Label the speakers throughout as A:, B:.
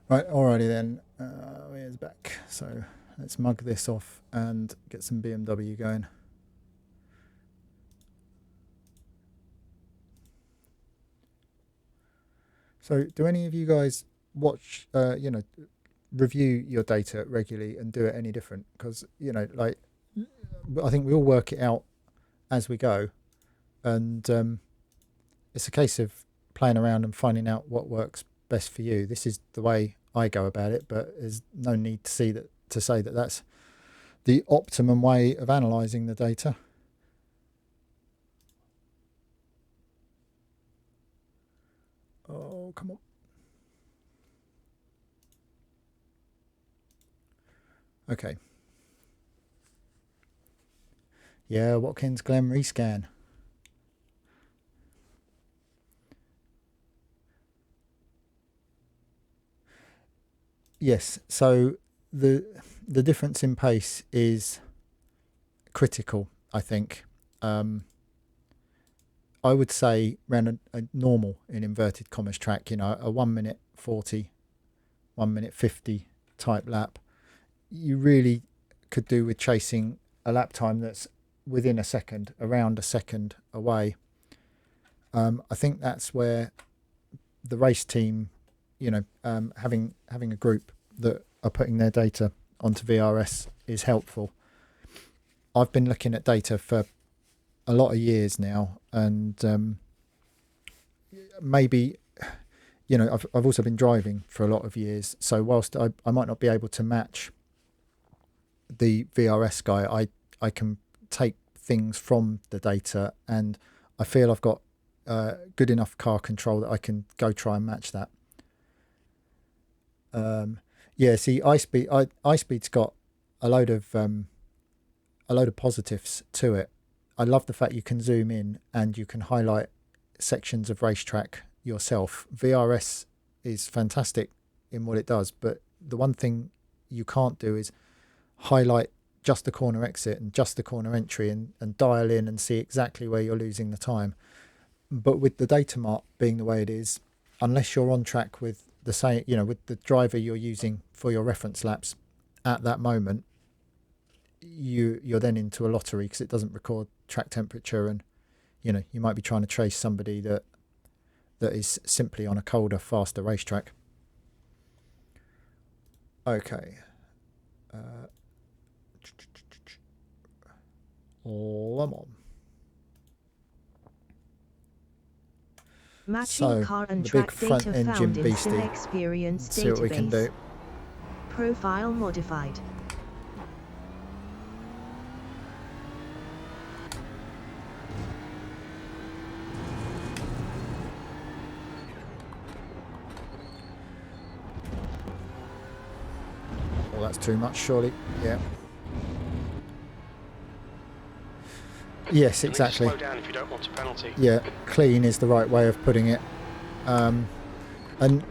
A: Right, alrighty then. Here's back. So let's mug this off and get some BMW going. So do any of you guys watch, review your data regularly and do it any different? Because, like, I think we all work it out as we go. And it's a case of playing around and finding out what works best for you. This is the way I go about it, but there's no need to say that that's the optimum way of analysing the data. Oh, come on. Okay. Yeah, Watkins Glen rescan. Yes, so the difference in pace is critical, I think. I would say around a normal, in inverted commas, track, a 1 minute 40, 1 minute 50 type lap, you really could do with chasing a lap time that's within a second, around a second away. I think that's where the race team, having a group that are putting their data onto VRS is helpful. I've been looking at data for a lot of years now, and maybe, I've also been driving for a lot of years. So whilst I might not be able to match the VRS guy, I can take things from the data, and I feel I've got good enough car control that I can go try and match that. Yeah, see, iSpeed's got a load of positives to it. I love the fact you can zoom in and you can highlight sections of racetrack yourself. VRS is fantastic in what it does, but the one thing you can't do is highlight just the corner exit and just the corner entry and dial in and see exactly where you're losing the time. But with the data mart being the way it is, unless you're on track with the same, with the driver you're using for your reference laps at that moment, you're then into a lottery because it doesn't record track temperature, and you might be trying to trace somebody that is simply on a colder, faster racetrack. Okay. LeMans.
B: Matching
A: So
B: car and
A: the
B: track
A: big front
B: data
A: engine
B: found in
A: beastie.
B: Sim Experience
A: See what we can do.
B: Profile modified.
A: Well, that's too much, surely. Yeah. Yes, exactly.
C: Slow down if you don't want a penalty.
A: Yeah, clean is the right way of putting it. And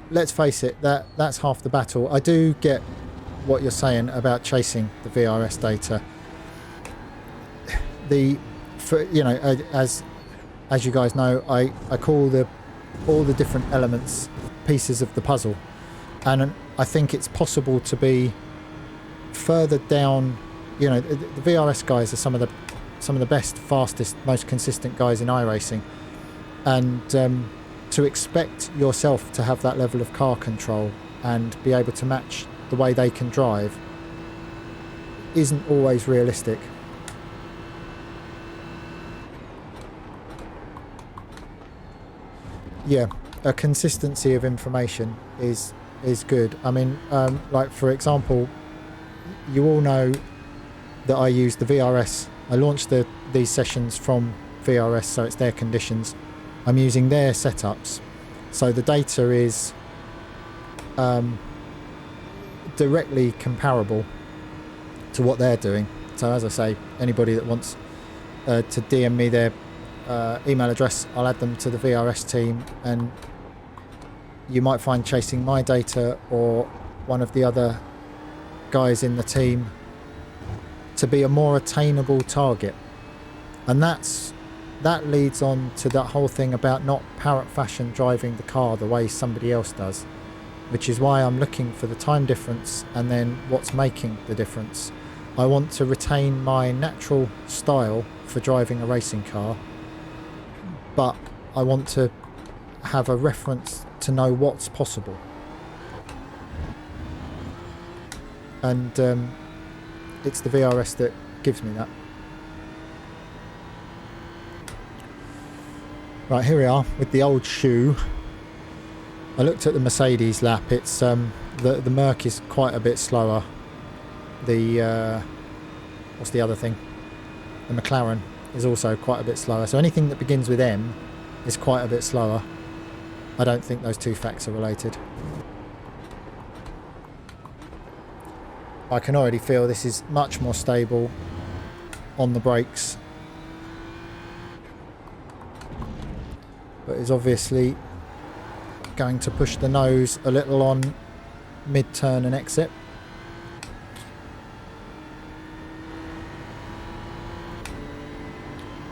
A: let's face it, that's half the battle. I do get what you're saying about chasing the VRS data. As you guys know, I call all the different elements pieces of the puzzle, and I think it's possible to be further down. The VRS guys are some of the best, fastest, most consistent guys in iRacing, and to expect yourself to have that level of car control and be able to match the way they can drive isn't always realistic. Yeah, a consistency of information is good. I mean, like for example, you all know that I use the VRS. I launched these sessions from VRS, so it's their conditions. I'm using their setups, so the data is directly comparable to what they're doing. So as I say, anybody that wants to DM me their email address, I'll add them to the VRS team, and you might find chasing my data or one of the other guys in the team to be a more attainable target. And that leads on to that whole thing about not parrot fashion driving the car the way somebody else does. which is why I'm looking for the time difference and then what's making the difference. I want to retain my natural style for driving a racing car, but I want to have a reference to know what's possible. And it's the VRS that gives me that. Right, here we are with the old shoe. I looked at the Mercedes lap. It's the Merc is quite a bit slower. The what's the other thing? The McLaren is also quite a bit slower. So anything that begins with M is quite a bit slower. I don't think those two facts are related. I can already feel this is much more stable on the brakes, but is obviously going to push the nose a little on mid-turn and exit.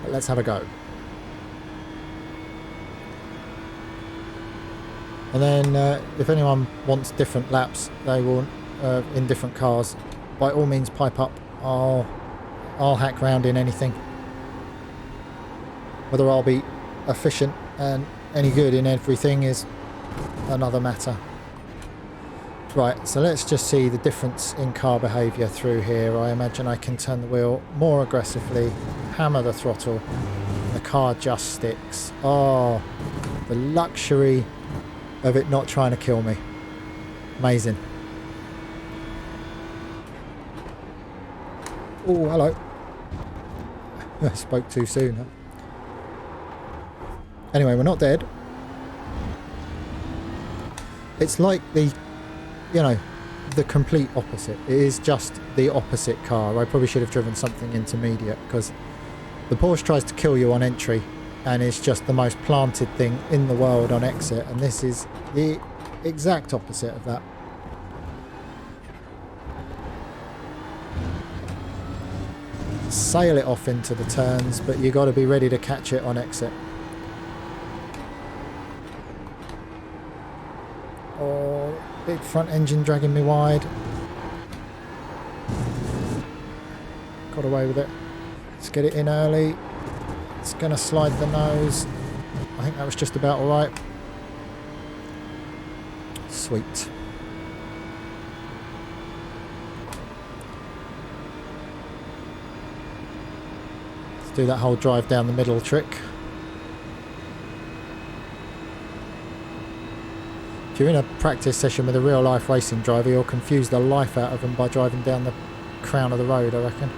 A: But let's have a go. And then if anyone wants different laps, they will in different cars, by all means pipe up. I'll hack round in anything. Whether I'll be efficient and any good in everything is another matter. Right, so let's just see the difference in car behaviour through here. I imagine I can turn the wheel more aggressively, hammer the throttle, and the car just sticks. Oh, the luxury of it not trying to kill me. Amazing. Oh, hello. I spoke too soon, huh? Anyway, we're not dead. It's like the, you know, the complete opposite. It is just the opposite car. I probably should have driven something intermediate, because the Porsche tries to kill you on entry and it's just the most planted thing in the world on exit, and this is the exact opposite of that. Sail it off into the turns, but you got to be ready to catch it on exit. Oh, big front engine dragging me wide. Got away with it. Let's get it in early. It's going to slide the nose. I think that was just about alright. Sweet. Let's do that whole drive down the middle trick. If you're in a practice session with a real life racing driver, you'll confuse the life out of them by driving down the crown of the road, I reckon.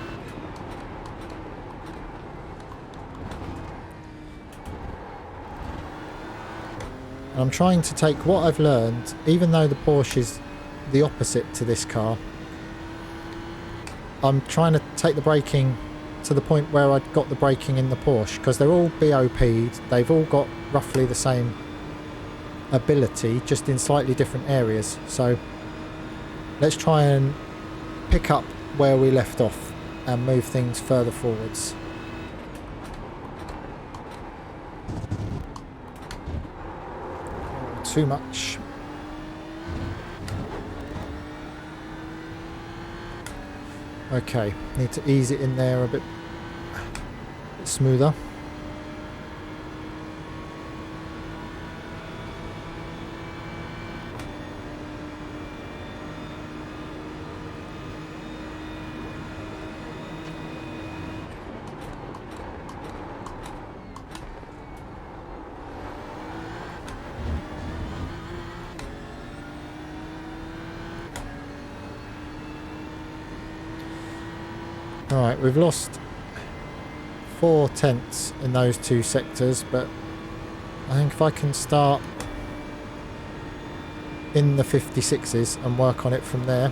A: And I'm trying to take what I've learned, even though the Porsche is the opposite to this car. I'm trying to take the braking to the point where I'd got the braking in the Porsche, because they're all BOP'd, they've all got roughly the same ability, just in slightly different areas. So let's try and pick up where we left off and move things further forwards. Too much. Okay, need to ease it in there a bit smoother. Alright, we've lost 4/10 in those two sectors, but I think if I can start in the 56s and work on it from there.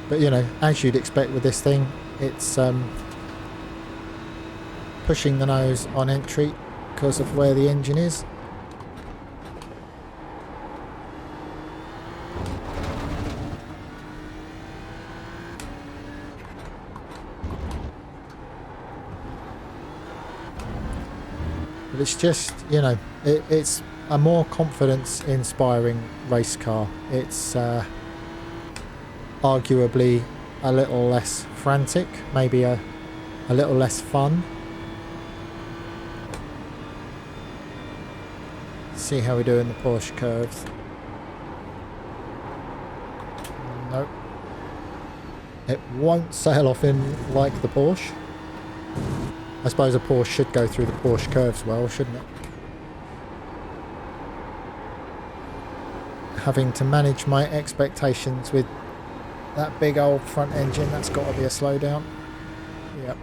A: But you know, as you'd expect with this thing, it's pushing the nose on entry because of where the engine is. It's just, you know, it's a more confidence-inspiring race car. It's arguably a little less frantic, maybe a little less fun. See how we do in the Porsche Curves. Nope. It won't sail off in like the Porsche. I suppose a Porsche should go through the Porsche Curves well, shouldn't it? Having to manage my expectations with that big old front engine, that's got to be a slowdown. Yep.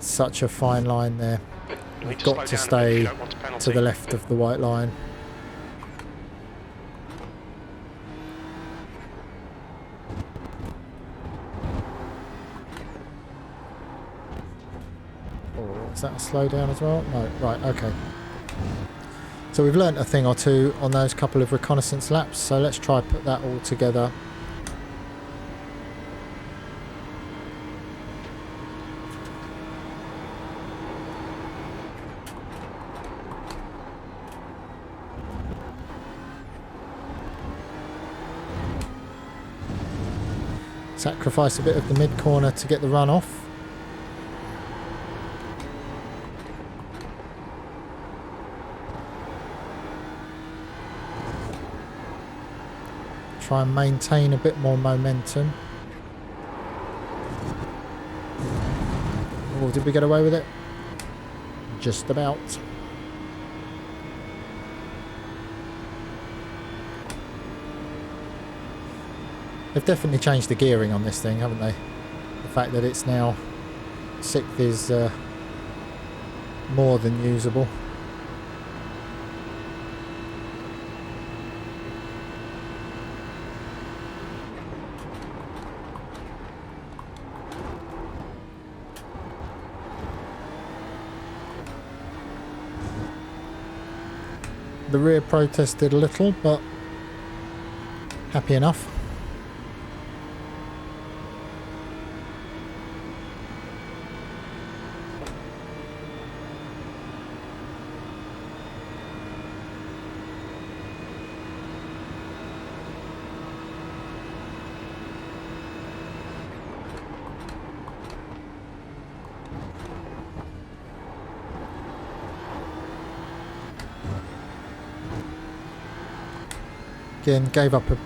A: Such a fine line there. You've got to stay to the left of the white line. Oh, is that a slowdown as well? No, right, okay. So we've learnt a thing or two on those couple of reconnaissance laps, so let's try put that all together. Sacrifice a bit of the mid-corner to get the run off. Try and maintain a bit more momentum. Oh, did we get away with it? Just about. They've definitely changed the gearing on this thing, haven't they? The fact that it's now 6th is more than usable. The rear protested a little, but happy enough. Again, gave up a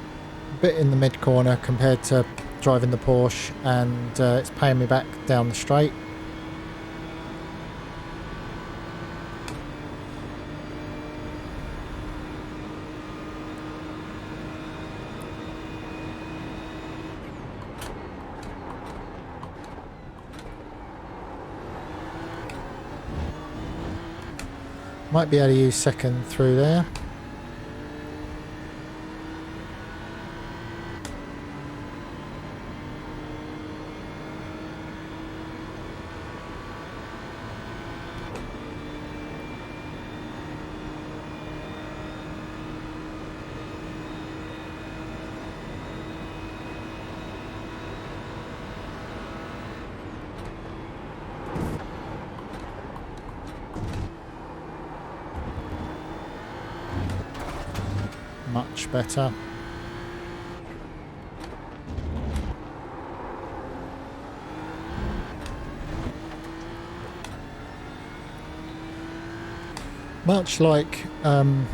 A: bit in the mid-corner compared to driving the Porsche, and it's paying me back down the straight. Might be able to use second through there. Much better. Much like the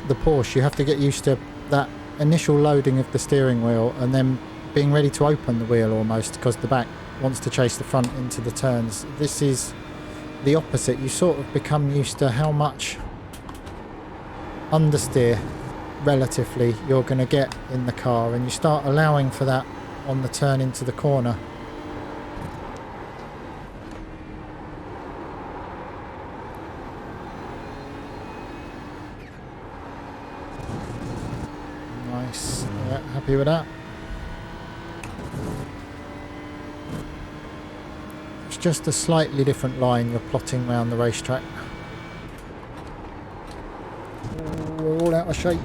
A: Porsche, you have to get used to that initial loading of the steering wheel and then being ready to open the wheel almost, because the back wants to chase the front into the turns. This is the opposite. You sort of become used to how much understeer relatively you're going to get in the car, and you start allowing for that on the turn into the corner. Nice. Yeah, happy with that. It's just a slightly different line you're plotting around the racetrack. We're all out of shape.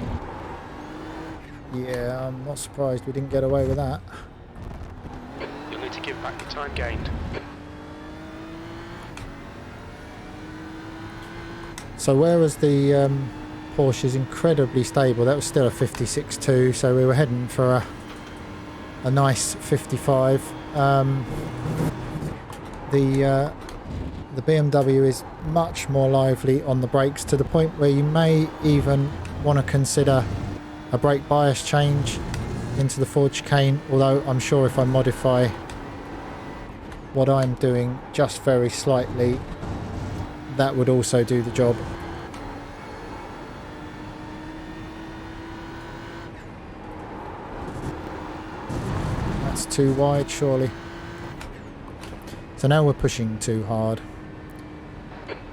A: Yeah, I'm not surprised we didn't get away with that.
C: You'll need to give back the time gained.
A: So whereas the Porsche is incredibly stable, that was still a 56.2, so we were heading for a nice 55. The BMW is much more lively on the brakes, to the point where you may even want to consider a brake bias change into the Ford chicane, although I'm sure if I modify what I'm doing just very slightly, that would also do the job. That's too wide, surely. So now we're pushing too hard.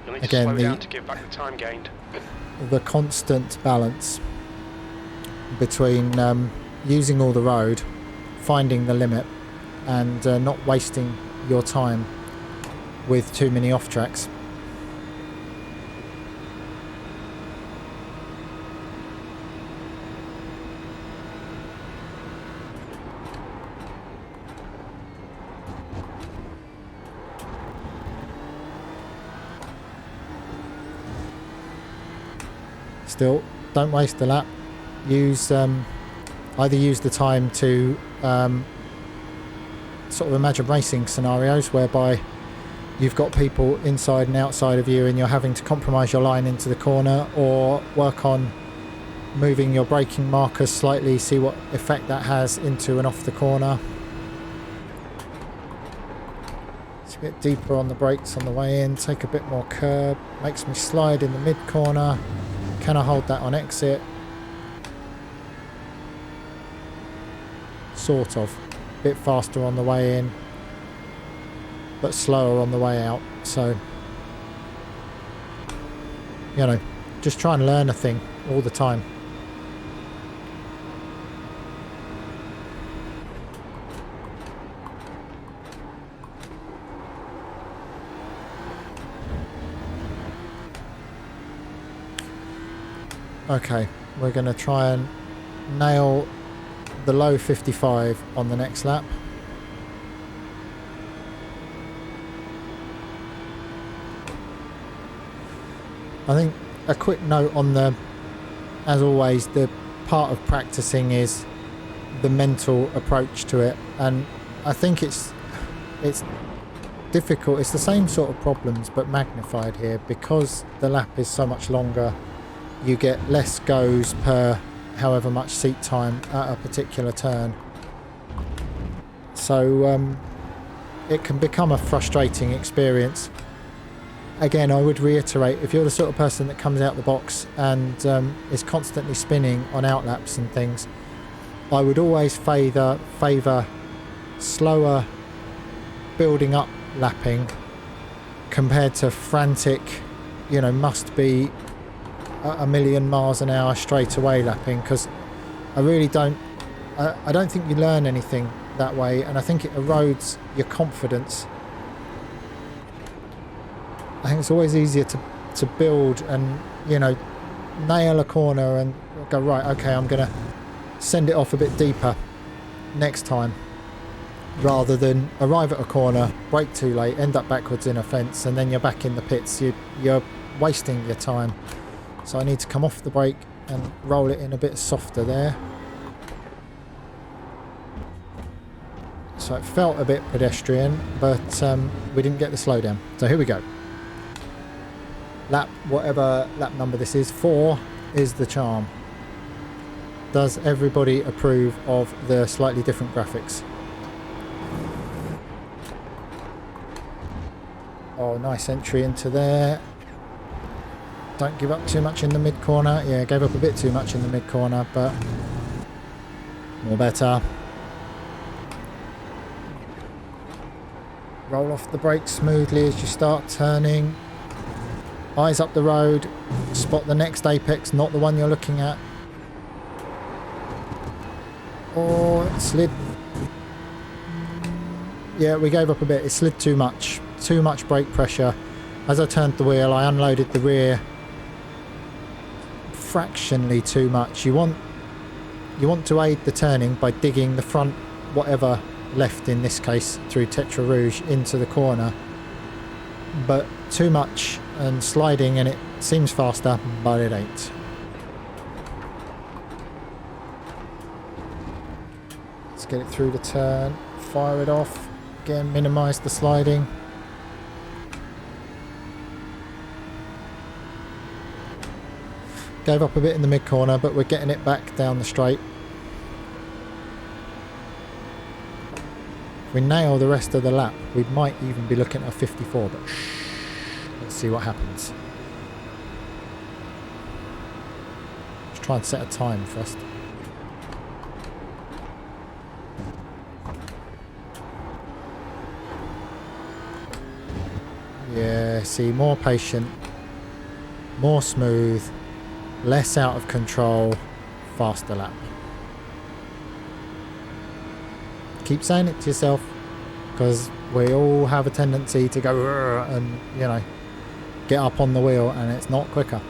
C: You'll need to
A: Again,
C: slow down to give back the time gained.
A: the constant balance between using all the road, finding the limit, and not wasting your time with too many off tracks. Still, don't waste the lap. Use either use the time to sort of imagine racing scenarios whereby you've got people inside and outside of you and you're having to compromise your line into the corner, or work on moving your braking markers slightly, see what effect that has into and off the corner. It's a bit deeper on the brakes on the way in, take a bit more curb, makes me slide in the mid corner. Can I hold that on exit? Sort of. A bit faster on the way in, but slower on the way out. So, you know, just try and learn a thing all the time. Okay, we're going to try and nail the low 55 on the next lap. I think a quick note on the, as always, the part of practicing is the mental approach to it, and I think it's difficult. It's the same sort of problems but magnified here, because the lap is so much longer. You get less goes per however much seat time at a particular turn, so it can become a frustrating experience. Again, I would reiterate, if you're the sort of person that comes out the box and is constantly spinning on outlaps and things, I would always favour slower building up lapping compared to frantic, you know, must be a million miles an hour straight away lapping, because I really don't I don't think you learn anything that way, and I think it erodes your confidence. I think it's always easier to build and, you know, nail a corner and go, right, okay, I'm gonna send it off a bit deeper next time, rather than arrive at a corner, brake too late, end up backwards in a fence, and then you're back in the pits. You're wasting your time. So I need to come off the brake and roll it in a bit softer there. So it felt a bit pedestrian, but we didn't get the slowdown. So here we go. Lap, whatever lap number this is, 4 is the charm. Does everybody approve of the slightly different graphics? Oh, nice entry into there. Don't give up too much in the mid corner. Yeah, gave up a bit too much in the mid corner, but more better. Roll off the brakes smoothly as you start turning. Eyes up the road. Spot the next apex, not the one you're looking at. Oh, it slid. Yeah, we gave up a bit. It slid too much. Too much brake pressure. As I turned the wheel, I unloaded the rear fractionally too much. You want to aid the turning by digging the front, whatever left in this case through Tetra Rouge, into the corner, but too much and sliding, and it seems faster, but it ain't. Let's get it through the turn, fire it off, again minimise the sliding. Gave up a bit in the mid corner, but we're getting it back down the straight. If we nail the rest of the lap, we might even be looking at a 54, but let's see what happens. Let's try and set a time first. Yeah, see, more patient, more smooth, less out of control, faster lap. Keep saying it to yourself, because we all have a tendency to go and, you know, get up on the wheel, and it's not quicker.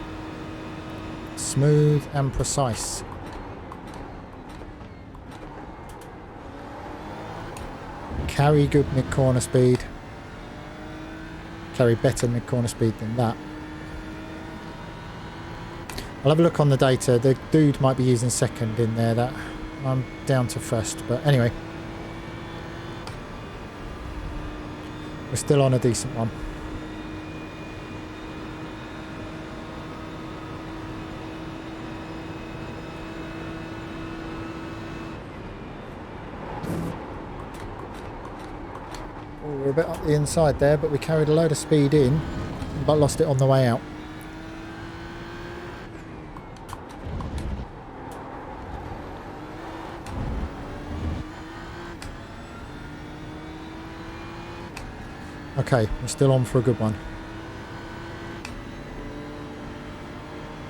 A: Smooth and precise. Carry good mid-corner speed. Carry better mid-corner speed than that. I'll have a look on the data. The dude might be using second in there. That I'm down to first, but anyway, we're still on a decent one. Oh, we're a bit up the inside there, but we carried a load of speed in, but lost it on the way out. Okay, we're still on for a good one.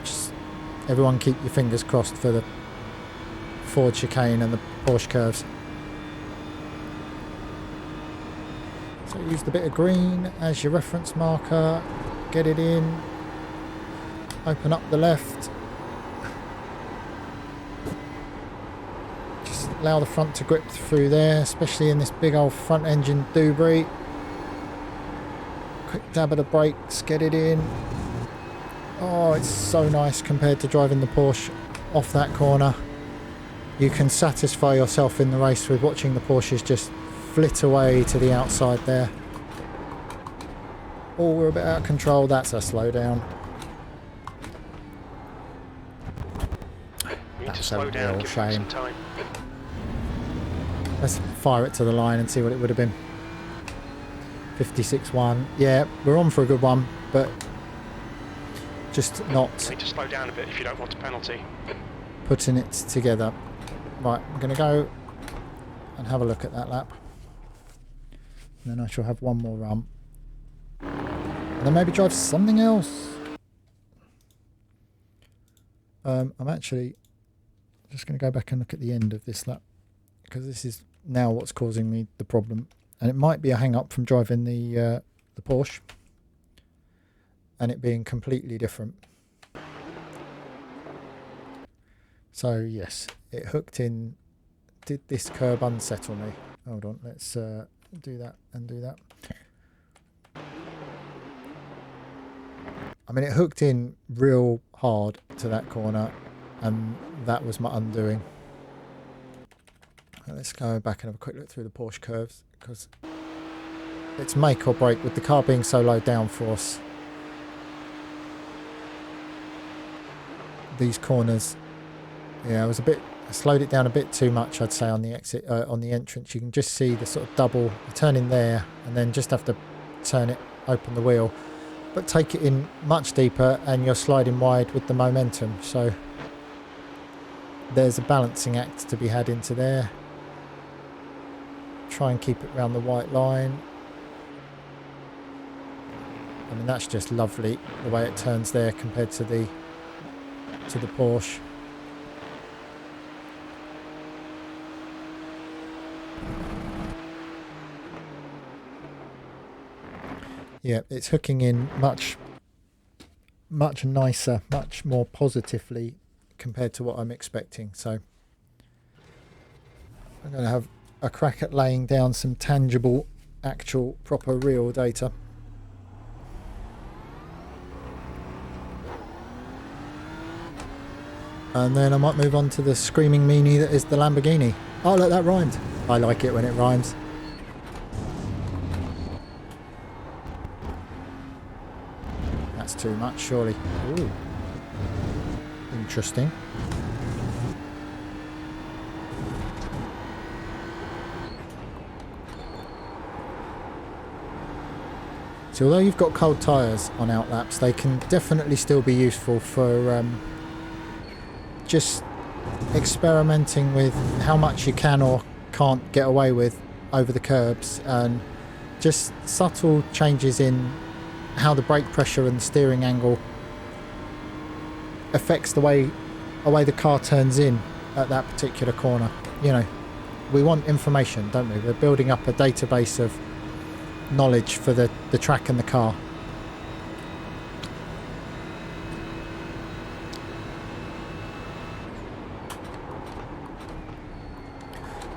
A: Just everyone keep your fingers crossed for the Ford chicane and the Porsche curves. So use the bit of green as your reference marker, get it in, open up the left. Just allow the front to grip through there, especially in this big old front engine debris. Quick dab of the brakes, get it in. Oh, it's so nice compared to driving the Porsche off that corner. You can satisfy yourself in the race with watching the Porsches just flit away to the outside there. Oh, we're a bit out of control. That's a slowdown.
C: You need to
A: That's
C: slow
A: a
C: down,
A: real
C: give them
A: shame.
C: some time.
A: Let's fire it to the line and see what it would have been. 56.1. Yeah, we're on for a good one, but just not
C: You need to slow down a bit if you don't want a penalty.
A: putting it together. Right, I'm going to go and have a look at that lap. And then I shall have one more run. And then maybe drive something else. I'm actually just going to go back and look at the end of this lap, because this is now what's causing me the problem. And it might be a hang-up from driving the Porsche and it being completely different. So yes, it hooked in. Did this curb unsettle me? Hold on, let's do that and do that. I mean, it hooked in real hard to that corner, and that was my undoing. Let's go back and have a quick look through the Porsche curves, because it's make or break with the car being so low downforce. These corners, yeah, I slowed it down a bit too much, I'd say, on the exit, on the entrance. You can just see the sort of double, you turn in there and then just have to turn it, open the wheel, but take it in much deeper and you're sliding wide with the momentum. So there's a balancing act to be had into there. Try and keep it around the white line. I mean, that's just lovely the way it turns there compared to the Porsche. Yeah, it's hooking in much nicer, much more positively compared to what I'm expecting. So I'm going to have a crack at laying down some tangible, actual, proper, real data. And then I might move on to the screaming meanie that is the Lamborghini. Oh look, that rhymed. I like it when it rhymes. That's too much, surely. Ooh. Interesting. So although you've got cold tyres on outlaps, they can definitely still be useful for just experimenting with how much you can or can't get away with over the curbs, and just subtle changes in how the brake pressure and the steering angle affects the way the car turns in at that particular corner. You know, we want information, don't we? We're building up a database of knowledge for the track and the car.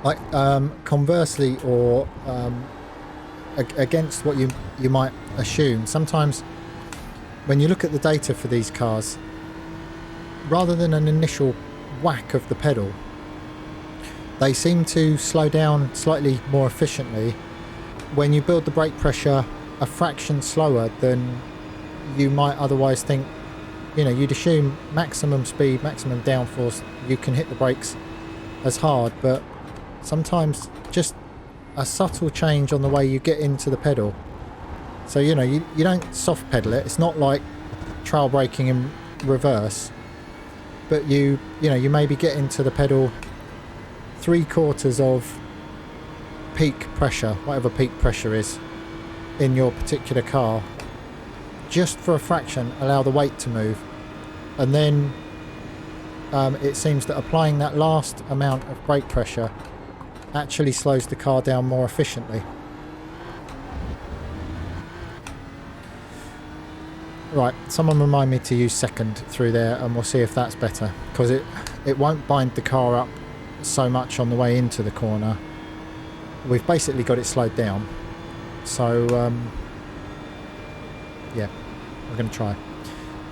A: Like conversely, or against what you might assume, sometimes when you look at the data for these cars, rather than an initial whack of the pedal, they seem to slow down slightly more efficiently when you build the brake pressure a fraction slower than you might otherwise think. You know, you'd assume maximum speed, maximum downforce, you can hit the brakes as hard, but sometimes just a subtle change on the way you get into the pedal. So, you know, you don't soft pedal it. It's not like trail braking in reverse, but you maybe get into the pedal 3/4 of peak pressure, whatever peak pressure is in your particular car, just for a fraction, allow the weight to move, and then it seems that applying that last amount of brake pressure actually slows the car down more efficiently. Right, someone remind me to use second through there, and we'll see if that's better, because it won't bind the car up so much on the way into the corner. We've basically got it slowed down, so yeah, we're going to try.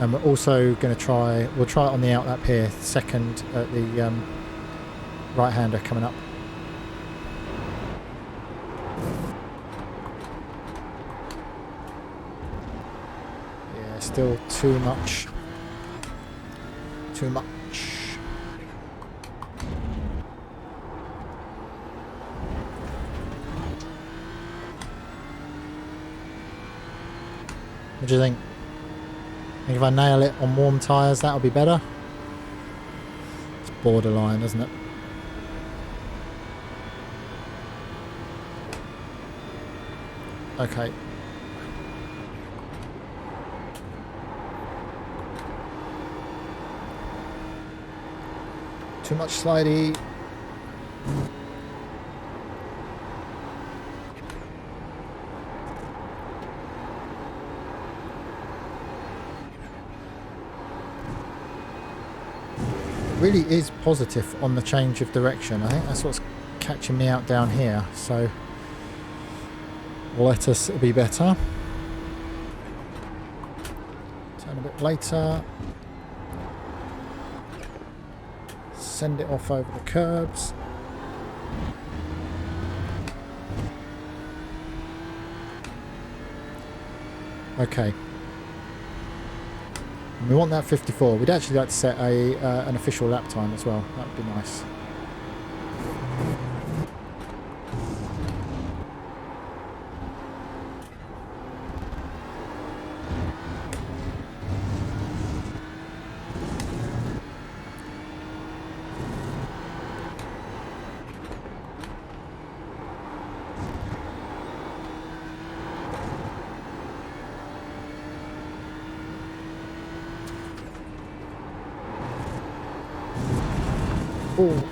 A: And we're also going to we'll try it on the outlap here, second at the right-hander coming up. Yeah, still too much. Too much. What do you think? I think if I nail it on warm tyres, that'll be better. It's borderline, isn't it? Okay. Too much slidey. Really is positive on the change of direction. I think that's what's catching me out down here, so let us be better. Turn a bit later, send it off over the curbs. Okay. We want that 54. We'd actually like to set an official lap time as well. That would be nice. Oh,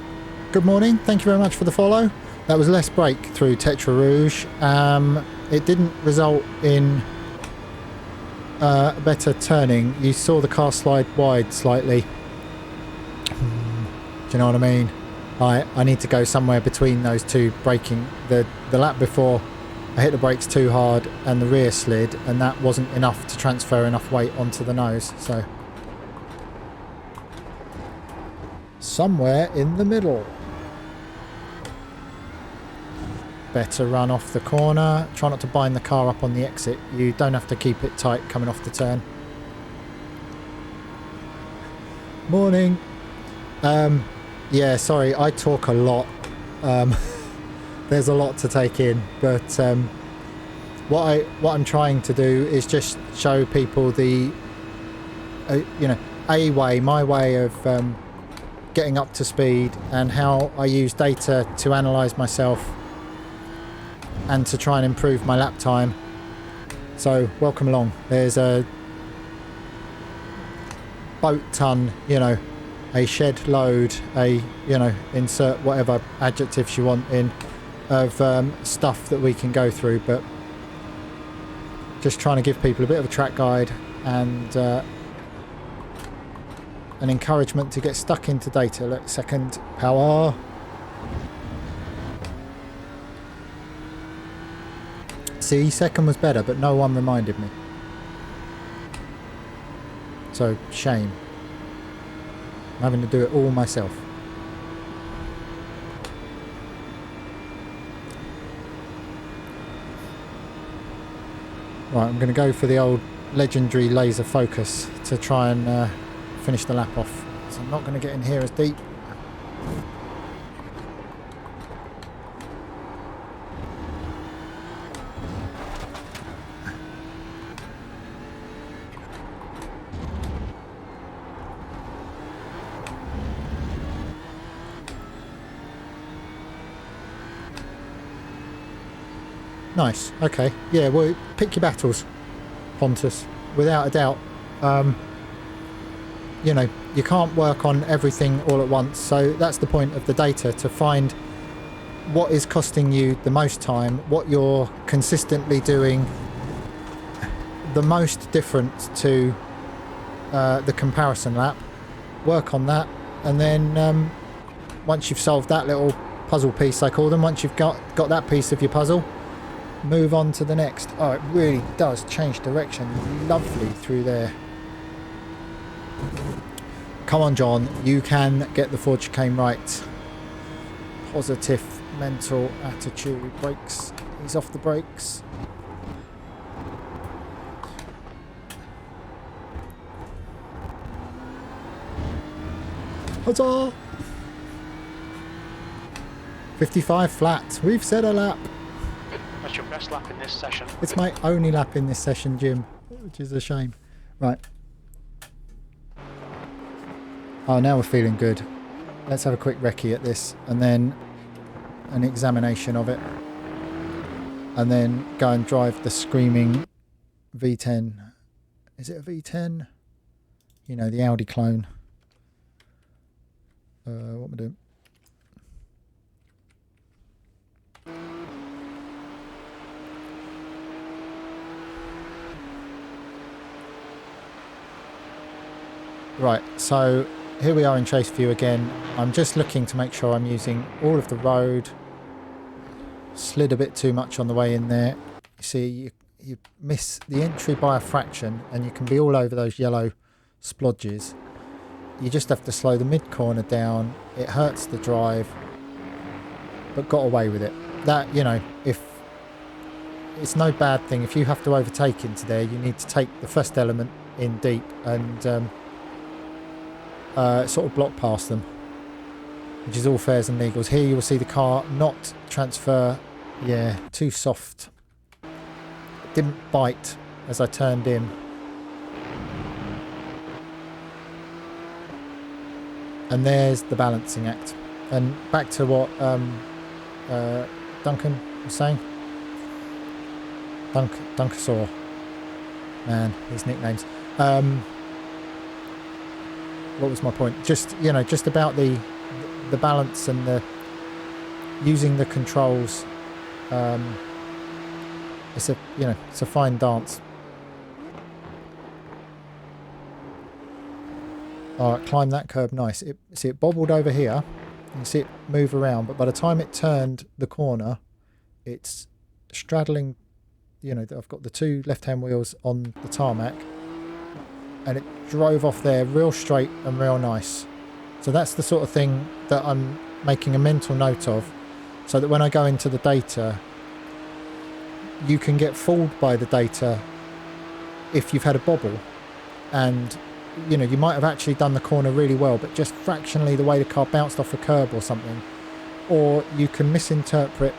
A: good morning. Thank you very much for the follow. That was less brake through Tetra Rouge. It didn't result in better turning. You saw the car slide wide slightly. Do you know what I mean? I need to go somewhere between those two braking. The lap before, I hit the brakes too hard and the rear slid, and that wasn't enough to transfer enough weight onto the nose. So somewhere in the middle. Better run off the corner. Try not to bind the car up on the exit. You don't have to keep it tight coming off the turn. Morning. Yeah, sorry, I talk a lot. There's a lot to take in, but what I'm trying to do is just show people the my way of getting up to speed, and how I use data to analyze myself and to try and improve my lap time. So welcome along. There's a boat ton, a shed load, insert whatever adjectives you want in, of stuff that we can go through, but just trying to give people a bit of a track guide and an encouragement to get stuck into data. Look, second power. See, second was better, but no one reminded me. So, shame. I'm having to do it all myself. Right, I'm going to go for the old legendary laser focus to try and finish the lap off. So I'm not going to get in here as deep. Nice. Okay. Yeah, well, pick your battles, Pontus. Without a doubt. You can't work on everything all at once, so that's the point of the data, to find what is costing you the most time, what you're consistently doing the most different to the comparison lap. Work on that, and then once you've solved that little puzzle piece, I call them, once you've got that piece of your puzzle, move on to the next. Oh, it really does change direction lovely through there. Come on, John, you can get the Ford chicane right. Positive mental attitude. Brakes. He's off the brakes. Huzzah! 55 flat. We've set a lap.
C: That's your best lap in this session.
A: It's my only lap in this session, Jim, which is a shame. Right. Oh, now we're feeling good. Let's have a quick recce at this, and then an examination of it, and then go and drive the screaming V10. Is it a V10? The Audi clone. What am I doing? Right, so here we are in chase view again. I'm just looking to make sure I'm using all of the road. Slid a bit too much on the way in there. You see, you miss the entry by a fraction, and you can be all over those yellow splodges. You just have to slow the mid-corner down. It hurts the drive, but got away with it. That, if it's no bad thing. If you have to overtake into there, you need to take the first element in deep and sort of block past them, which is all fairs and legals. Here you will see the car not transfer. Yeah, too soft. It didn't bite as I turned in. And there's the balancing act. And back to what Duncan was saying. Dunkasaur. Man, his nicknames. What was my point? Just about the balance and the using the controls. It's a fine dance. All right, climb that curb, nice. See it bobbled over here. You can see it move around, but by the time it turned the corner, it's straddling. I've got the two left-hand wheels on the tarmac, and it drove off there real straight and real nice. So that's the sort of thing that I'm making a mental note of, so that when I go into the data, you can get fooled by the data if you've had a bobble, and you know, you might have actually done the corner really well, but just fractionally the way the car bounced off a curb or something. Or you can misinterpret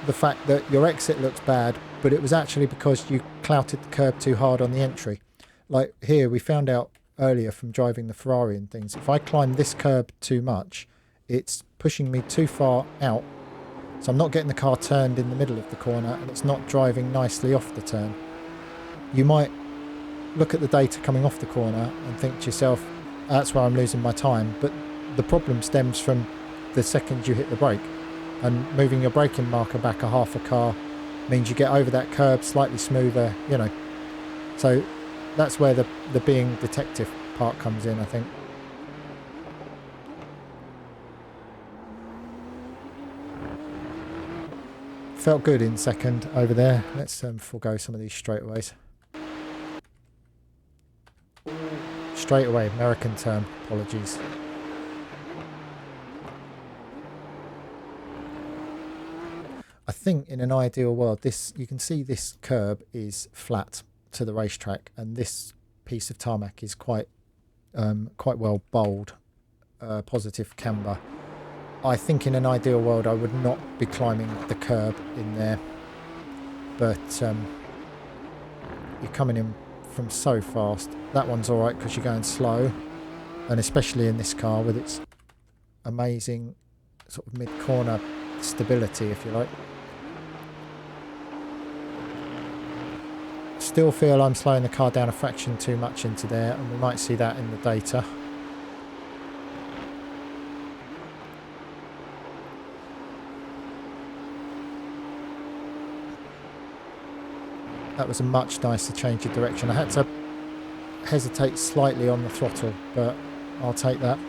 A: the fact that your exit looks bad, but it was actually because you clouted the curb too hard on the entry. Like here, we found out earlier from driving the Ferrari and things, if I climb this curb too much, it's pushing me too far out. So I'm not getting the car turned in the middle of the corner, and it's not driving nicely off the turn. You might look at the data coming off the corner and think to yourself, that's where I'm losing my time. But the problem stems from the second you hit the brake, and moving your braking marker back a half a car means you get over that curb slightly smoother, you know. So that's where the being detective part comes in, I think. Felt good in second over there. Let's forego some of these straightaways. Straightaway, American term, apologies. I think in an ideal world, this, you can see this curb is flat to the racetrack, and this piece of tarmac is quite well bowled, positive camber. I think in an ideal world I would not be climbing the curb in there, but you're coming in from so fast. That one's alright because you're going slow, and especially in this car with its amazing sort of mid-corner stability, if you like. Still feel I'm slowing the car down a fraction too much into there, and we might see that in the data. That was a much nicer change of direction. I had to hesitate slightly on the throttle, but I'll take that.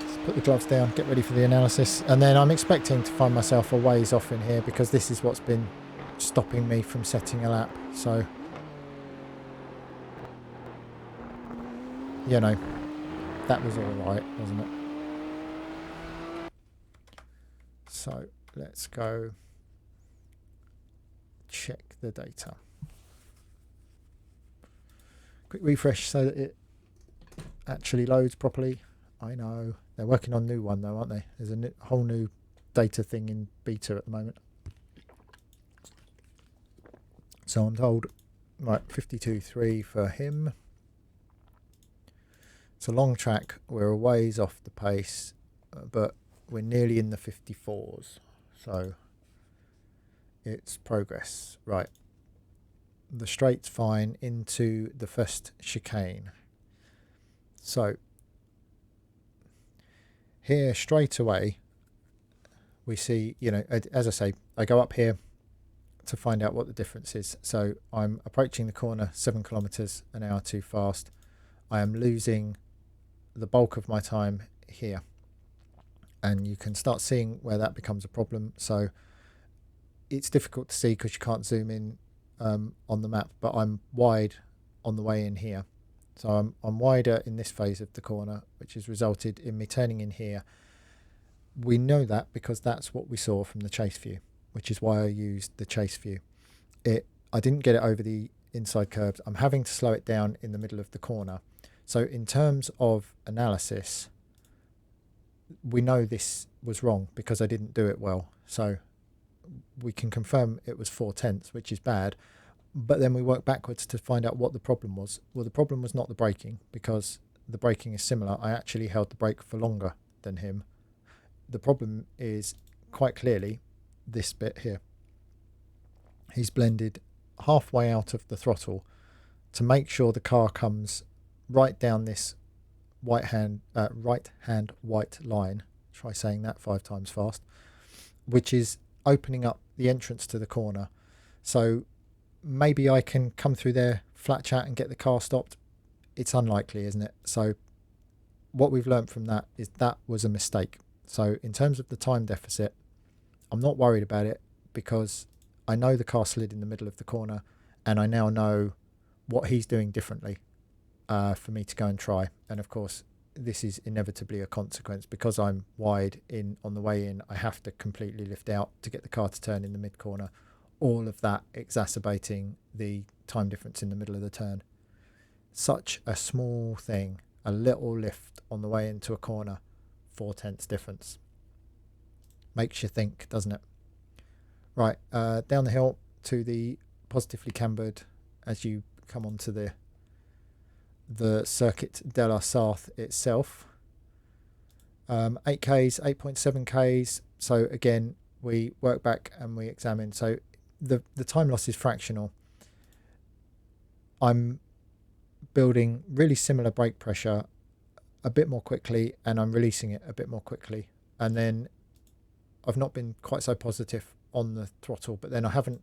A: Just put the gloves down, get ready for the analysis, and then I'm expecting to find myself a ways off in here, because this is what's been stopping me from setting a lap. So, you know, that was all right, wasn't it? So let's go check the data. Quick refresh so that it actually loads properly. I know they're working on a new one though, aren't they? There's a whole new data thing in beta at the moment. So I'm told, right, 52.3 for him. It's a long track. We're a ways off the pace, but we're nearly in the 54s. So it's progress. Right. The straight's fine into the first chicane. So here straight away we see, you know, as I say, I go up here to find out what the difference is. So I'm approaching the corner 7 kilometers an hour too fast. I am losing the bulk of my time here, and you can start seeing where that becomes a problem. So it's difficult to see because you can't zoom in on the map, but I'm wide on the way in here. So I'm wider in this phase of the corner, which has resulted in me turning in here. We know that because that's what we saw from the chase view, which is why I used the chase view. I didn't get it over the inside curbs. I'm having to slow it down in the middle of the corner. So in terms of analysis, we know this was wrong because I didn't do it well. So we can confirm it was 4/10, which is bad. But then we work backwards to find out what the problem was. Well, the problem was not the braking, because the braking is similar. I actually held the brake for longer than him. The problem is quite clearly this bit here. He's blended halfway out of the throttle to make sure the car comes right down this right hand white line. Try saying that 5 times fast, which is opening up the entrance to the corner. So maybe I can come through there, flat chat, and get the car stopped. It's unlikely, isn't it? So what we've learned from that is that was a mistake. So in terms of the time deficit, I'm not worried about it because I know the car slid in the middle of the corner, and I now know what he's doing differently for me to go and try. And of course, this is inevitably a consequence. Because I'm wide in on the way in, I have to completely lift out to get the car to turn in the mid corner, all of that exacerbating the time difference in the middle of the turn. Such a small thing, a little lift on the way into a corner, 0.4 difference. Makes you think, doesn't it? Right, down the hill to the positively cambered as you come onto the Circuit de la Sarthe itself. 8Ks, 8.7Ks. So again, we work back and we examine. So the time loss is fractional. I'm building really similar brake pressure a bit more quickly, and I'm releasing it a bit more quickly. And then I've not been quite so positive on the throttle, but then I haven't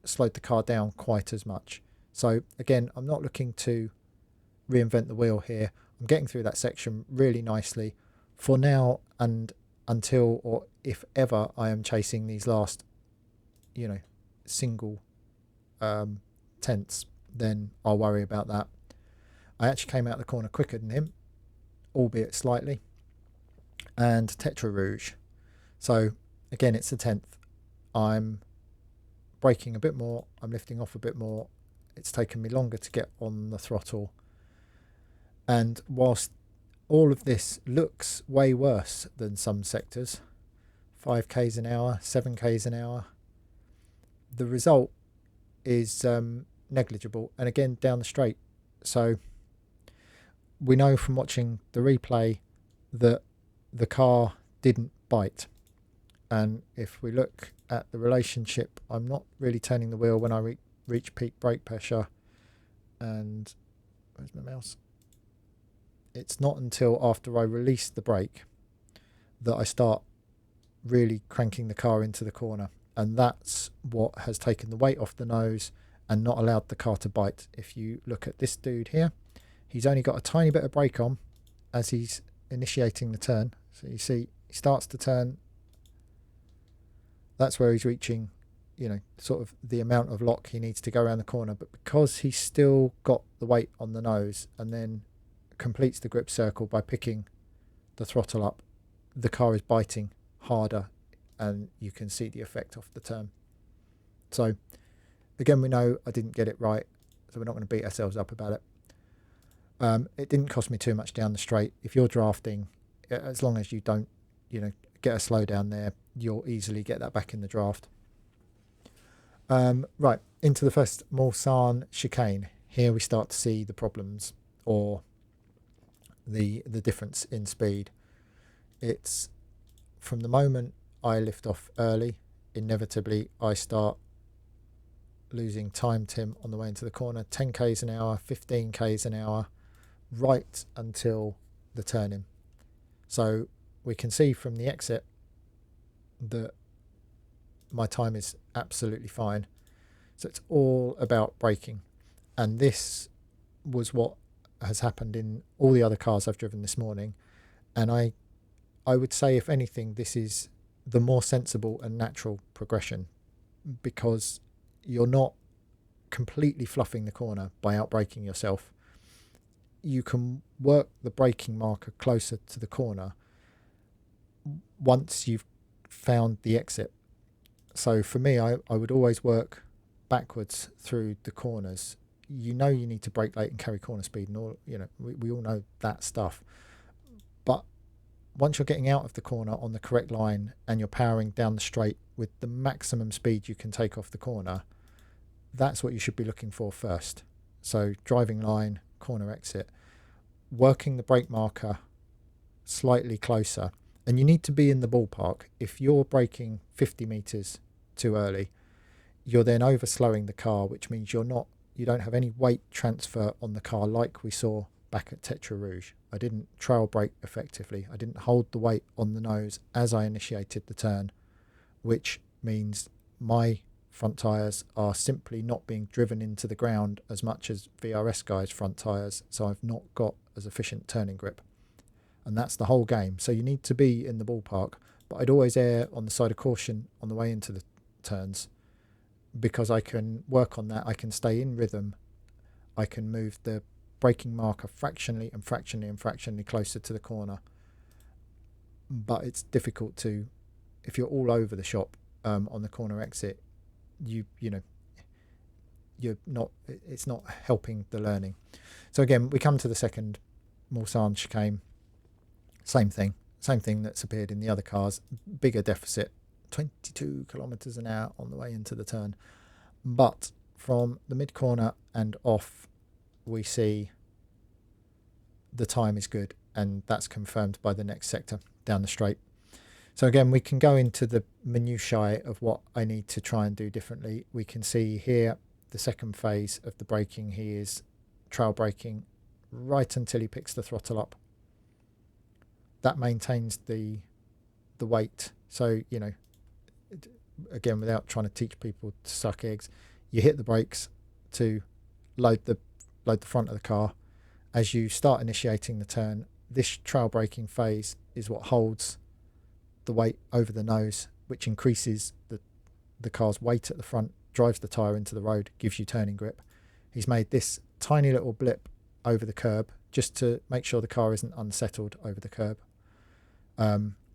A: slowed the car down quite as much. So again, I'm not looking to reinvent the wheel here. I'm getting through that section really nicely for now, and until or if ever I am chasing these last, single tenths, then I'll worry about that. I actually came out the corner quicker than him, albeit slightly, and Tetra Rouge. So again, it's the 10th. I'm braking a bit more, I'm lifting off a bit more. It's taken me longer to get on the throttle. And whilst all of this looks way worse than some sectors, 5Ks an hour, 7Ks an hour, the result is negligible. And again, down the straight. So we know from watching the replay that the car didn't bite. And if we look at the relationship, I'm not really turning the wheel when I reach peak brake pressure. And where's my mouse? It's not until after I release the brake that I start really cranking the car into the corner. And that's what has taken the weight off the nose and not allowed the car to bite. If you look at this dude here, he's only got a tiny bit of brake on as he's initiating the turn. So you see, he starts to turn. That's where he's reaching, sort of the amount of lock he needs to go around the corner. But because he's still got the weight on the nose and then completes the grip circle by picking the throttle up, the car is biting harder, and you can see the effect off the turn. So again, we know I didn't get it right, so we're not going to beat ourselves up about it. It didn't cost me too much down the straight. If you're drafting, as long as you don't, get a slow down there, you'll easily get that back in the draft. Right, into the first Mulsanne chicane. Here we start to see the problems, or the difference in speed. It's from the moment I lift off early, inevitably I start losing time, Tim, on the way into the corner. 10Ks an hour, 15Ks an hour, right until the turn-in. So we can see from the exit that my time is absolutely fine. So it's all about braking. And this was what has happened in all the other cars I've driven this morning. And I would say, if anything, this is the more sensible and natural progression, because you're not completely fluffing the corner by outbraking yourself. You can work the braking marker closer to the corner once you've found the exit. So for me, I would always work backwards through the corners. You need to brake late and carry corner speed, and all, we all know that stuff. But once you're getting out of the corner on the correct line and you're powering down the straight with the maximum speed you can take off the corner, that's what you should be looking for first. So driving line, corner exit, working the brake marker slightly closer. And you need to be in the ballpark. If you're braking 50 meters too early, you're then over slowing the car, which means you don't have any weight transfer on the car like we saw back at Tetra Rouge. I didn't trail brake effectively. I didn't hold the weight on the nose as I initiated the turn, which means my front tyres are simply not being driven into the ground as much as VRS guys' front tyres, so I've not got as efficient turning grip. And that's the whole game. So you need to be in the ballpark, but I'd always err on the side of caution on the way into the turns, because I can work on that. I can stay in rhythm. I can move the braking marker fractionally closer to the corner. But it's difficult to, if you're all over the shop on the corner exit, you know, it's not helping the learning. So again, we come to the second Mulsanne chicane. Same thing that's appeared in the other cars. Bigger deficit, 22 kilometers an hour on the way into the turn. But from the mid corner and off, we see the time is good, and that's confirmed by the next sector down the straight. So again, we can go into the minutiae of what I need to try and do differently. We can see here the second phase of the braking. He is trail braking right until he picks the throttle up. That maintains the weight. So, you know, again, without trying to teach people to suck eggs, you hit the brakes to load the front of the car. As you start initiating the turn, this trail braking phase is what holds the weight over the nose, which increases the car's weight at the front, drives the tyre into the road, gives you turning grip. He's made this tiny little blip over the curb just to make sure the car isn't unsettled over the curb.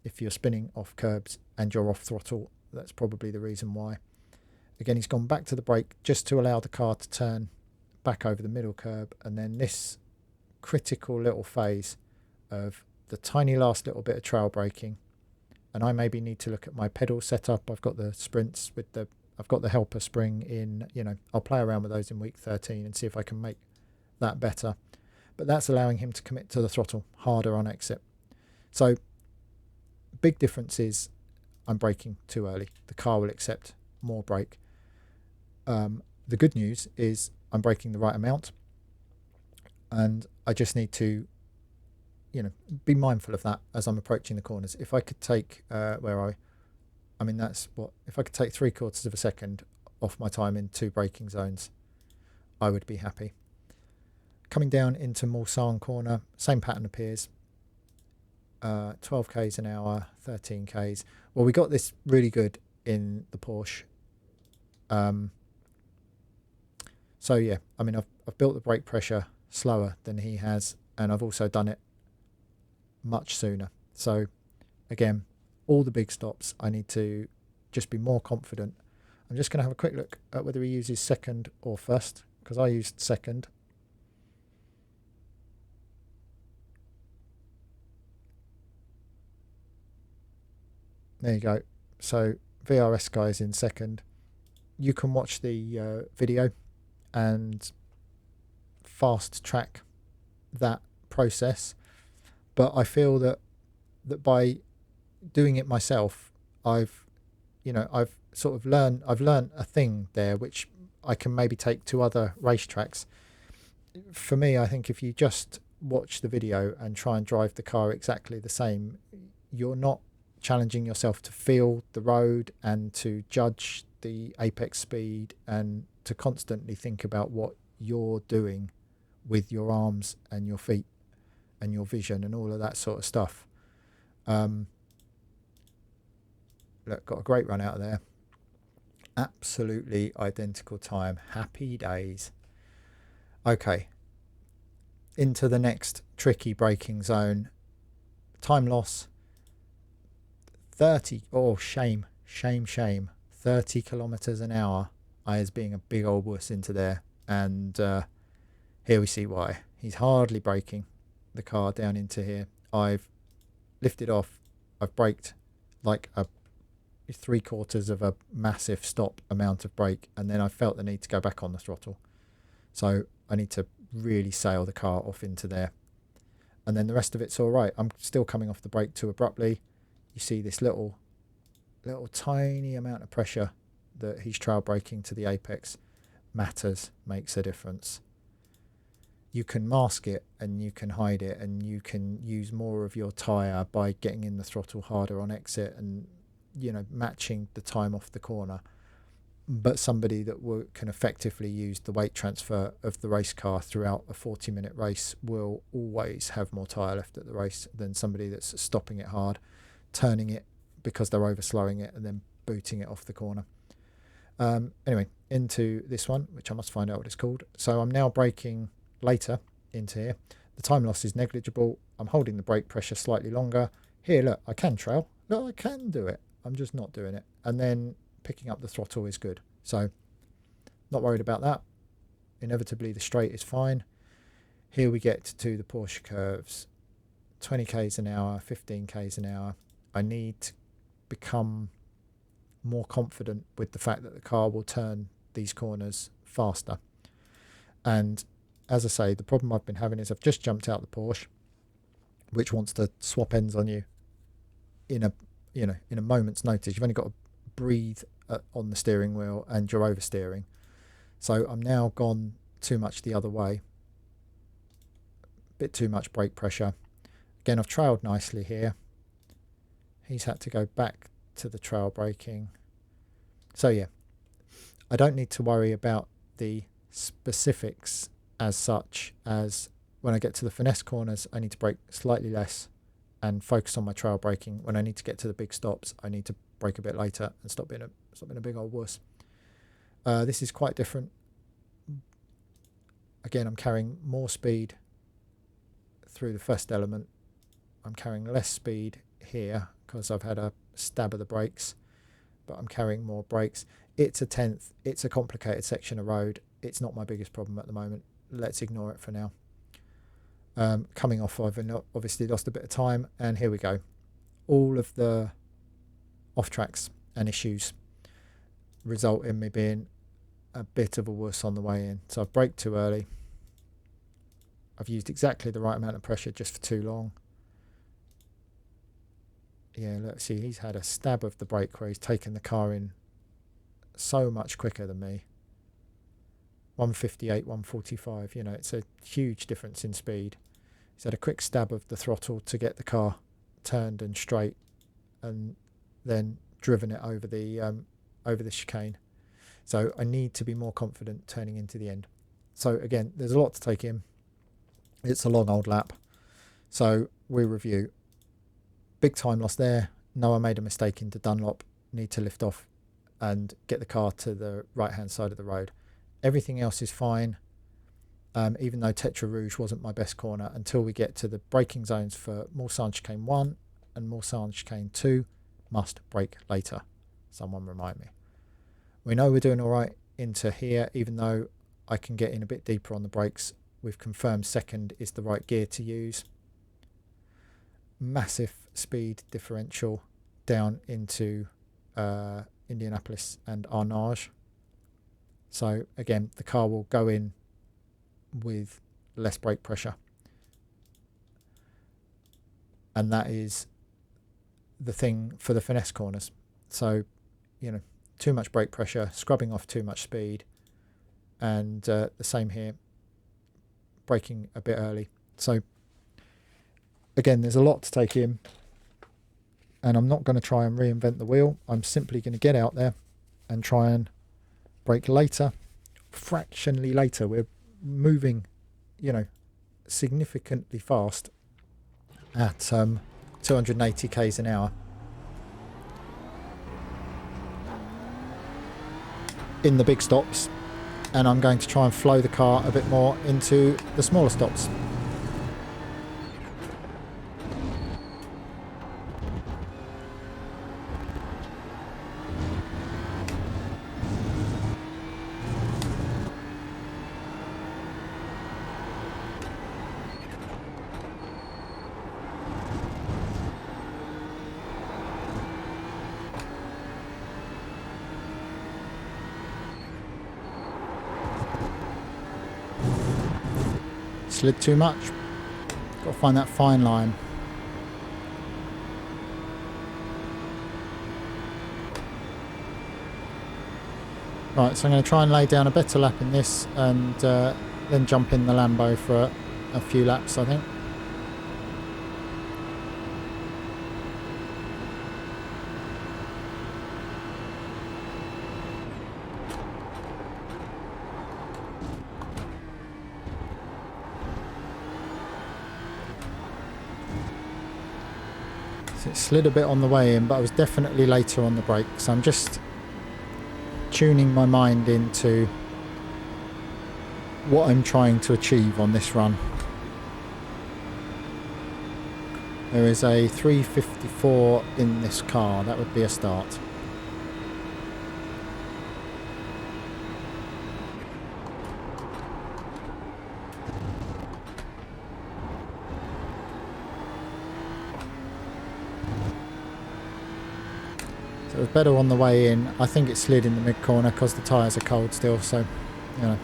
A: If you're spinning off curbs and you're off throttle, that's probably the reason why. Again, he's gone back to the brake just to allow the car to turn back over the middle curb, and then this critical little phase of the tiny last little bit of trail braking. And I maybe need to look at my pedal setup. I've got the sprints I've got the helper spring in, you know, I'll play around with those in week 13 and see if I can make that better. But that's allowing him to commit to the throttle harder on exit. So big difference is I'm braking too early. The car will accept more brake. The good news is I'm braking the right amount, and I just need to, you know, be mindful of that as I'm approaching the corners. If I could take if I could take 3/4 of a second off my time in 2 braking zones, I would be happy. Coming down into Mulsanne corner, same pattern appears. 12 k's an hour, 13 k's. Well, we got this really good in the Porsche. So yeah, I mean, I've built the brake pressure slower than he has, and I've also done it much sooner. So again, all the big stops, I need to just be more confident. I'm just going to have a quick look at whether he uses second or first, because I used second. There you go. So VRS guy is in second. You can watch the video and fast track that process, but I feel that by doing it myself, I've learned a thing there which I can maybe take to other racetracks. For me, I think if you just watch the video and try and drive the car exactly the same, you're not challenging yourself to feel the road and to judge the apex speed and to constantly think about what you're doing with your arms and your feet and your vision and all of that sort of stuff. Look, got a great run out of there. Absolutely identical time. Happy days. Okay. Into the next tricky braking zone. Time loss. 30. Oh, shame. 30 kilometers an hour. I was being a big old wuss into there. And here we see why. He's hardly braking the car down into here. I've lifted off. I've braked like a 3/4 of a massive stop amount of brake, and then I felt the need to go back on the throttle. So I need to really sail the car off into there. And then the rest of it's all right. I'm still coming off the brake too abruptly. You see this little tiny amount of pressure that he's trail braking to the apex matters, makes a difference. You can mask it and you can hide it, and you can use more of your tyre by getting in the throttle harder on exit and, you know, matching the time off the corner. But somebody that can effectively use the weight transfer of the race car throughout a 40-minute race will always have more tyre left at the race than somebody that's stopping it hard, turning it because they're over slowing it, and then booting it off the corner. Anyway, into this one, which I must find out what it's called. So I'm now braking later into here. The time loss is negligible. I'm holding the brake pressure slightly longer. Here, look, I can trail. Look, I can do it. I'm just not doing it. And then picking up the throttle is good. So not worried about that. Inevitably, the straight is fine. Here we get to the Porsche Curves. 20 k's an hour, 15 k's an hour. I need to become more confident with the fact that the car will turn these corners faster. And as I say, the problem I've been having is I've just jumped out the Porsche, which wants to swap ends on you in a moment's notice. You've only got to breathe on the steering wheel and you're oversteering. So I'm now gone too much the other way. Bit too much brake pressure. Again, I've trailed nicely here. He's had to go back to the trail braking. So yeah, I don't need to worry about the specifics as such as when I get to the finesse corners, I need to brake slightly less and focus on my trail braking. When I need to get to the big stops, I need to brake a bit later and stop being a big old wuss. This is quite different. Again, I'm carrying more speed through the first element. I'm carrying less speed here because I've had a stab of the brakes, but I'm carrying more brakes. It's a 10th. It's a complicated section of road. It's not my biggest problem at the moment. Let's ignore it for now. Coming off, I've obviously lost a bit of time, and here we go. All of the off tracks and issues result in me being a bit of a wuss on the way in. So I've braked too early. I've used exactly the right amount of pressure just for too long. Yeah, let's see, he's had a stab of the brake where he's taken the car in so much quicker than me. 158, 145, it's a huge difference in speed. He's had a quick stab of the throttle to get the car turned and straight, and then driven it over the chicane. So I need to be more confident turning into the end. So again, there's a lot to take in. It's a long old lap. So we review. Big time loss there. No, I made a mistake into Dunlop. Need to lift off and get the car to the right hand side of the road. Everything else is fine, even though Tetra Rouge wasn't my best corner until we get to the braking zones for Mulsanne Chicane 1 and Mulsanne Chicane 2. Must brake later. Someone remind me. We know we're doing all right into here, even though I can get in a bit deeper on the brakes. We've confirmed second is the right gear to use. Massive speed differential down into Indianapolis and Arnage. So again, the car will go in with less brake pressure. And that is the thing for the finesse corners. So, too much brake pressure, scrubbing off too much speed. And the same here, braking a bit early. So again, there's a lot to take in. And I'm not going to try and reinvent the wheel. I'm simply going to get out there and try and brake later, fractionally later. We're moving, significantly fast at 280 k's an hour in the big stops, and I'm going to try and flow the car a bit more into the smaller stops. Slid too much. Got to find that fine line. Right, so I'm going to try and lay down a better lap in this and then jump in the Lambo for a few laps, I think. It slid a bit on the way in, but I was definitely later on the brake, so I'm just tuning my mind into what I'm trying to achieve on this run. There is a 354 in this car. That would be a start. So it was better on the way in. I think it slid in the mid-corner because the tyres are cold still, so, you know.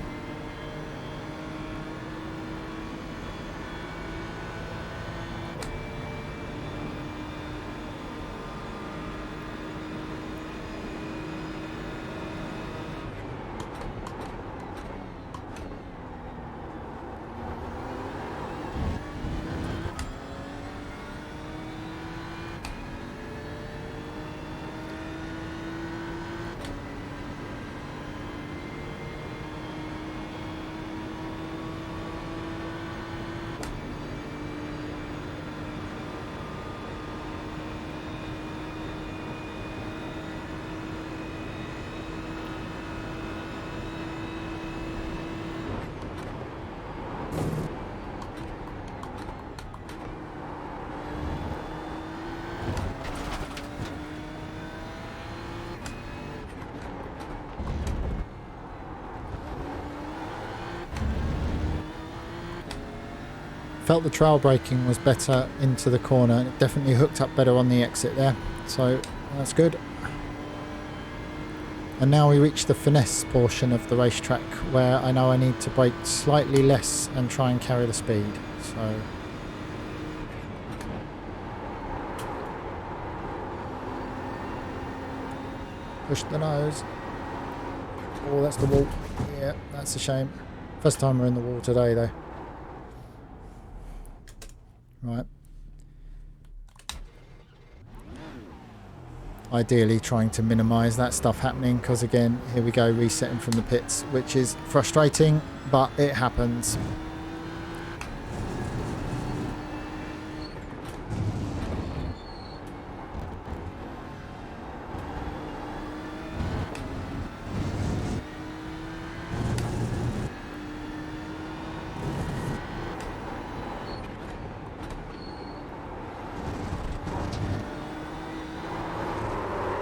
A: Felt the trail braking was better into the corner, and it definitely hooked up better on the exit there, so that's good. And now we reach the finesse portion of the racetrack, where I know I need to brake slightly less and try and carry the speed. So push the nose. Oh, that's the wall. Yeah, that's a shame. First time we're in the wall today though. Right. Ideally trying to minimise that stuff happening, because again, here we go, resetting from the pits, which is frustrating, but it happens.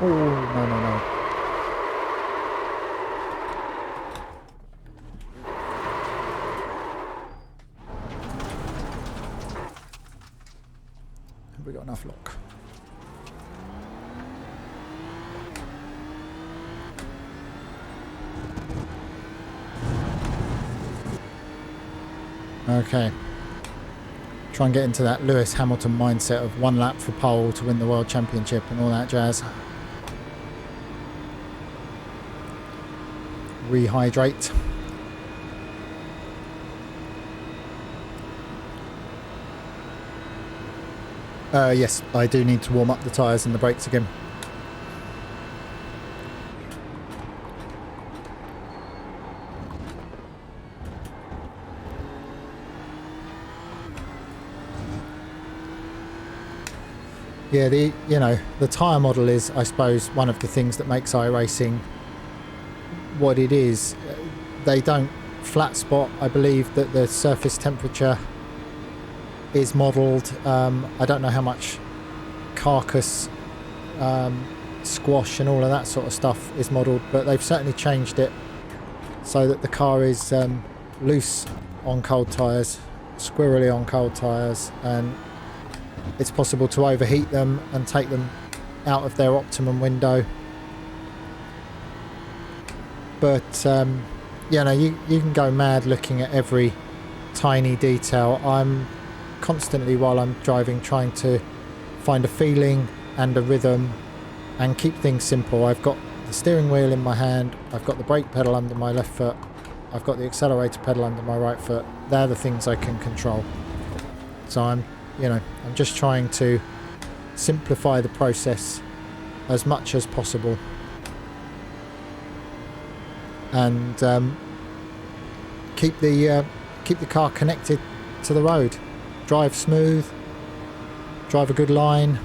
A: Oh, no, no, no. Have we got enough lock? Okay. Try and get into that Lewis Hamilton mindset of one lap for pole to win the World Championship and all that jazz. Rehydrate. Yes, I do need to warm up the tyres and the brakes again. Yeah, the tyre model is, I suppose, one of the things that makes iRacing what it is. They don't flat spot. I believe that the surface temperature is modelled. I don't know how much carcass squash and all of that sort of stuff is modelled, but they've certainly changed it so that the car is loose on cold tyres, squirrely on cold tyres, and it's possible to overheat them and take them out of their optimum window. But you can go mad looking at every tiny detail. I'm constantly, while I'm driving, trying to find a feeling and a rhythm and keep things simple. I've got the steering wheel in my hand, I've got the brake pedal under my left foot, I've got the accelerator pedal under my right foot. They're the things I can control. So I'm just trying to simplify the process as much as possible. And keep the car connected to the road. Drive smooth, drive a good line.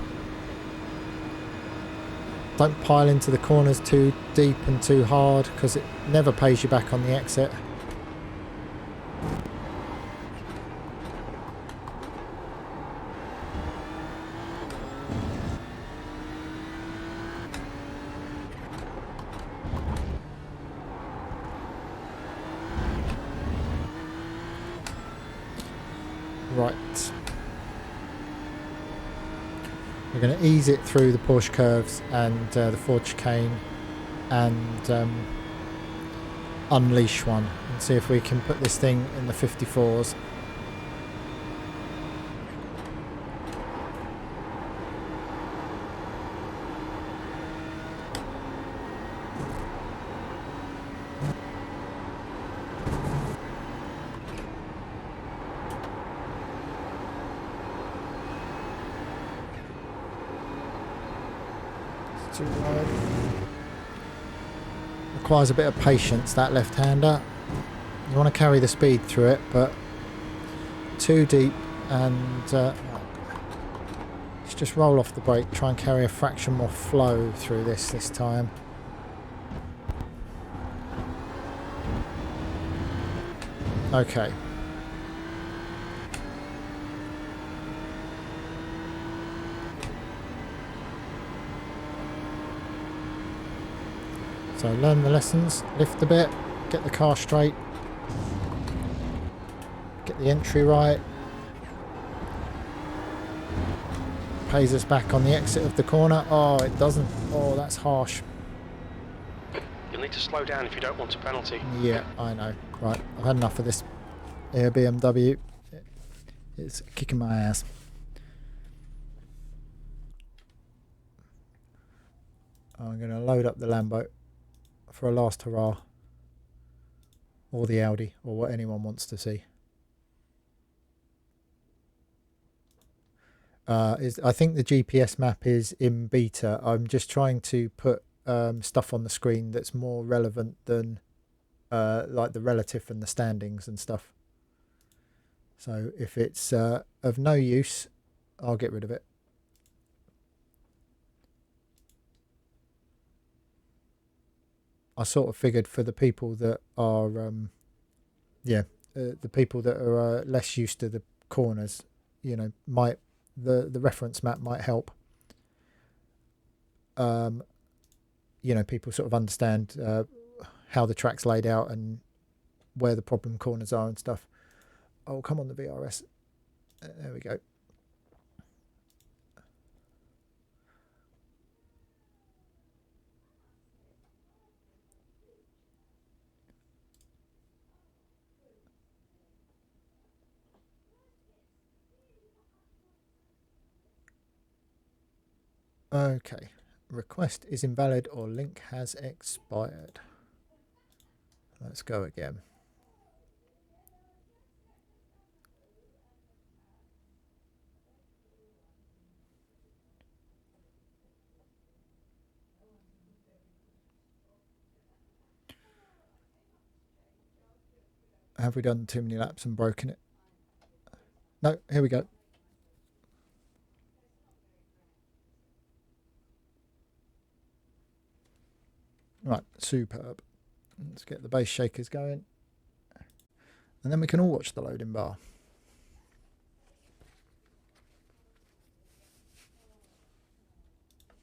A: Don't pile into the corners too deep and too hard, because it never pays you back on the exit. Right. We're going to ease it through the Porsche Curves and the Ford Chicane and unleash one and see if we can put this thing in the 54s. Too wide. Requires a bit of patience, that left-hander. You want to carry the speed through it, but too deep, and let's just roll off the brake, try and carry a fraction more flow through this time. Okay. So learn the lessons, lift a bit, get the car straight, get the entry right. Pays us back on the exit of the corner. Oh, it doesn't. Oh, that's harsh.
C: You'll need to slow down if you don't want a penalty.
A: Yeah, I know. Right, I've had enough of this here BMW. It's kicking my ass. I'm going to load up the Lambo for a last hurrah, or the Audi, or what anyone wants to see. I think the GPS map is in beta. I'm just trying to put stuff on the screen that's more relevant than like the relative and the standings and stuff. So if it's of no use, I'll get rid of it. I sort of figured for the people that are, the people that are less used to the corners, you know, the reference map might help. You know, people sort of understand how the track's laid out and where the problem corners are and stuff. Oh, come on, the VRS. There we go. Okay, request is invalid or link has expired. Let's go again. Have we done too many laps and broken it? No, here we go. Right, superb. Let's get the base shakers going. And then we can all watch the loading bar.